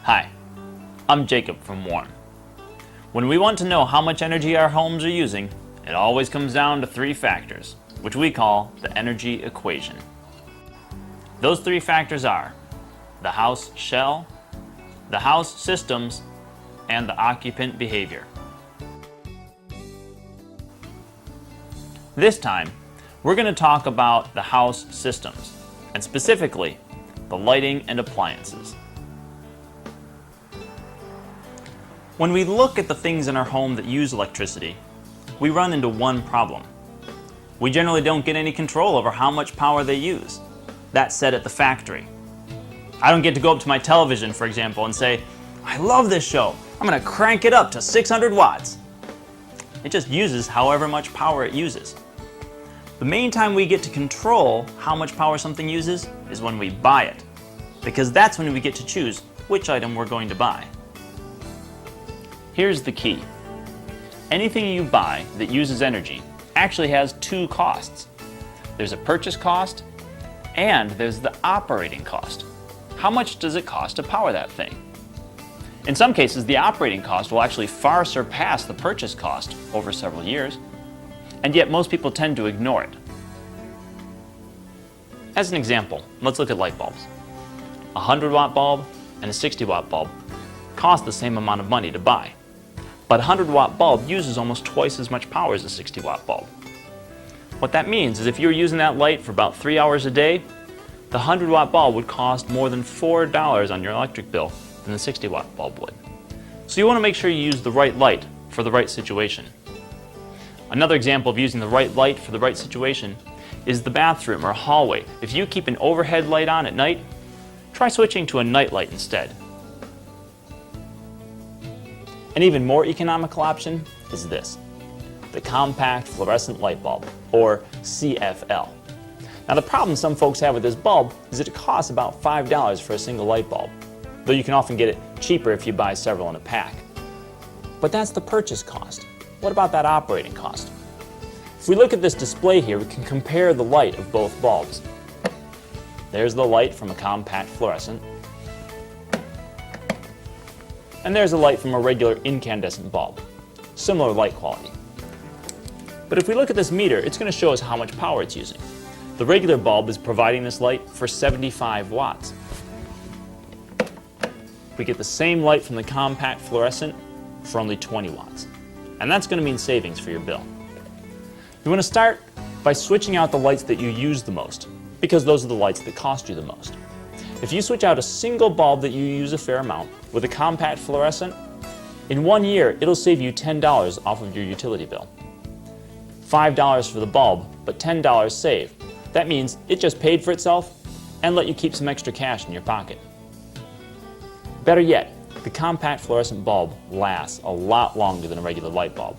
Hi, I'm Jacob from Warren. When we want to know how much energy our homes are using, it always comes down to three factors, which we call the energy equation. Those three factors are the house shell, the house systems, and the occupant behavior. This time, we're going to talk about the house systems, and specifically, the lighting and appliances. When we look at the things in our home that use electricity, we run into one problem. We generally don't get any control over how much power they use. That's set at the factory. I don't get to go up to my television, for example, and say, I love this show. I'm going to crank it up to 600 watts. It just uses however much power it uses. The main time we get to control how much power something uses is when we buy it, because that's when we get to choose which item we're going to buy. Here's the key. Anything you buy that uses energy actually has two costs. There's a purchase cost and there's the operating cost. How much does it cost to power that thing? In some cases, the operating cost will actually far surpass the purchase cost over several years, and yet most people tend to ignore it. As an example, let's look at light bulbs. A 100-watt bulb and a 60-watt bulb cost the same amount of money to buy. But a 100-watt bulb uses almost twice as much power as a 60-watt bulb. What that means is if you're using that light for about 3 hours a day, the 100-watt bulb would cost more than $4 on your electric bill than the 60-watt bulb would. So you want to make sure you use the right light for the right situation. Another example of using the right light for the right situation is the bathroom or hallway. If you keep an overhead light on at night, try switching to a night light instead. An even more economical option is this, the compact fluorescent light bulb, or CFL. Now the problem some folks have with this bulb is that it costs about $5 for a single light bulb, though you can often get it cheaper if you buy several in a pack. But that's the purchase cost. What about that operating cost? If we look at this display here, we can compare the light of both bulbs. There's the light from a compact fluorescent, and there's a light from a regular incandescent bulb. Similar light quality. But if we look at this meter, it's going to show us how much power it's using. The regular bulb is providing this light for 75 watts. We get the same light from the compact fluorescent for only 20 watts. And that's going to mean savings for your bill. You want to start by switching out the lights that you use the most, because those are the lights that cost you the most. If you switch out a single bulb that you use a fair amount with a compact fluorescent, in 1 year it'll save you $10 off of your utility bill. $5 for the bulb, but $10 saved. That means it just paid for itself and let you keep some extra cash in your pocket. Better yet, the compact fluorescent bulb lasts a lot longer than a regular light bulb.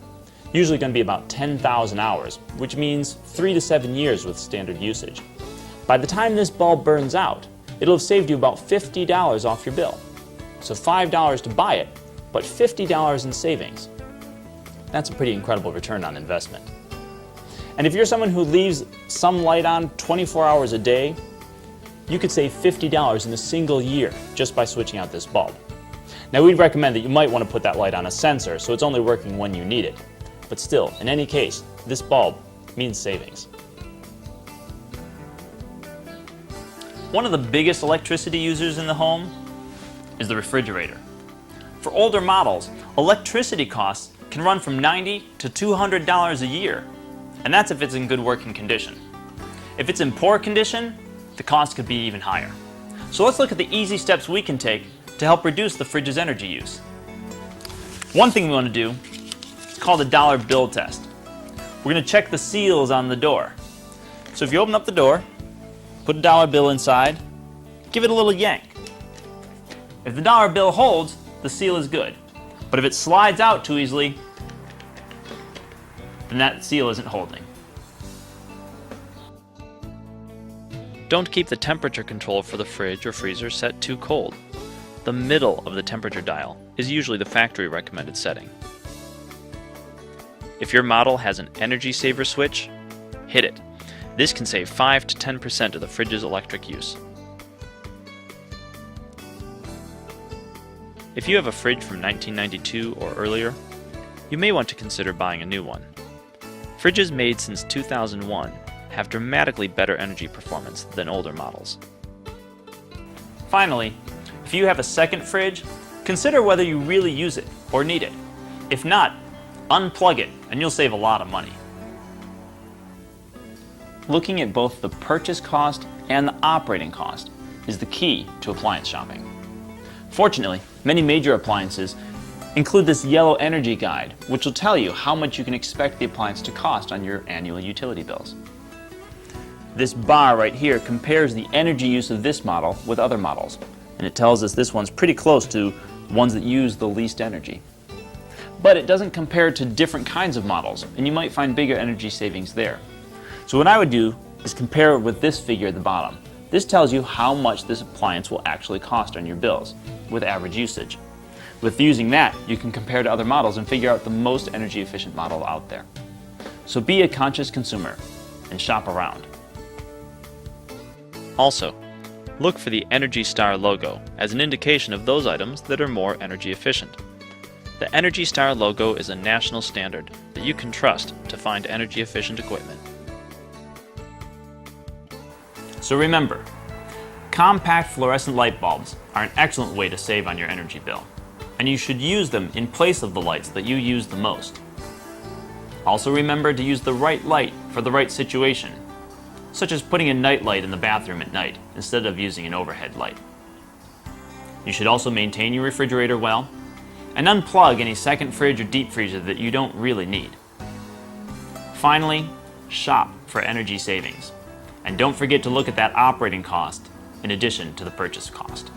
Usually going to be about 10,000 hours, which means 3 to 7 years with standard usage. By the time this bulb burns out, it'll have saved you about $50 off your bill. So $5 to buy it, but $50 in savings. That's a pretty incredible return on investment. And if you're someone who leaves some light on 24 hours a day, you could save $50 in a single year just by switching out this bulb. Now we'd recommend that you might want to put that light on a sensor so it's only working when you need it. But still, in any case, this bulb means savings. One of the biggest electricity users in the home is the refrigerator. For older models, electricity costs can run from $90 to $200 a year, and that's if it's in good working condition. If it's in poor condition, the cost could be even higher. So let's look at the easy steps we can take to help reduce the fridge's energy use. One thing we want to do is called the dollar bill test. We're going to check the seals on the door. So if you open up the door, put a dollar bill inside, give it a little yank. If the dollar bill holds, the seal is good. But if it slides out too easily, then that seal isn't holding. Don't keep the temperature control for the fridge or freezer set too cold. The middle of the temperature dial is usually the factory recommended setting. If your model has an energy saver switch, hit it. This can save 5 to 10% of the fridge's electric use. If you have a fridge from 1992 or earlier, you may want to consider buying a new one. Fridges made since 2001 have dramatically better energy performance than older models. Finally, if you have a second fridge, consider whether you really use it or need it. If not, unplug it and you'll save a lot of money. Looking at both the purchase cost and the operating cost is the key to appliance shopping. Fortunately, many major appliances include this yellow energy guide, which will tell you how much you can expect the appliance to cost on your annual utility bills. This bar right here compares the energy use of this model with other models, and it tells us this one's pretty close to ones that use the least energy. But it doesn't compare to different kinds of models, and you might find bigger energy savings there. So what I would do is compare it with this figure at the bottom. This tells you how much this appliance will actually cost on your bills with average usage. With using that, you can compare to other models and figure out the most energy efficient model out there. So be a conscious consumer and shop around. Also, look for the Energy Star logo as an indication of those items that are more energy efficient. The Energy Star logo is a national standard that you can trust to find energy efficient equipment. So remember, compact fluorescent light bulbs are an excellent way to save on your energy bill, and you should use them in place of the lights that you use the most. Also remember to use the right light for the right situation, such as putting a night light in the bathroom at night instead of using an overhead light. You should also maintain your refrigerator well, and unplug any second fridge or deep freezer that you don't really need. Finally, shop for energy savings. And don't forget to look at that operating cost in addition to the purchase cost.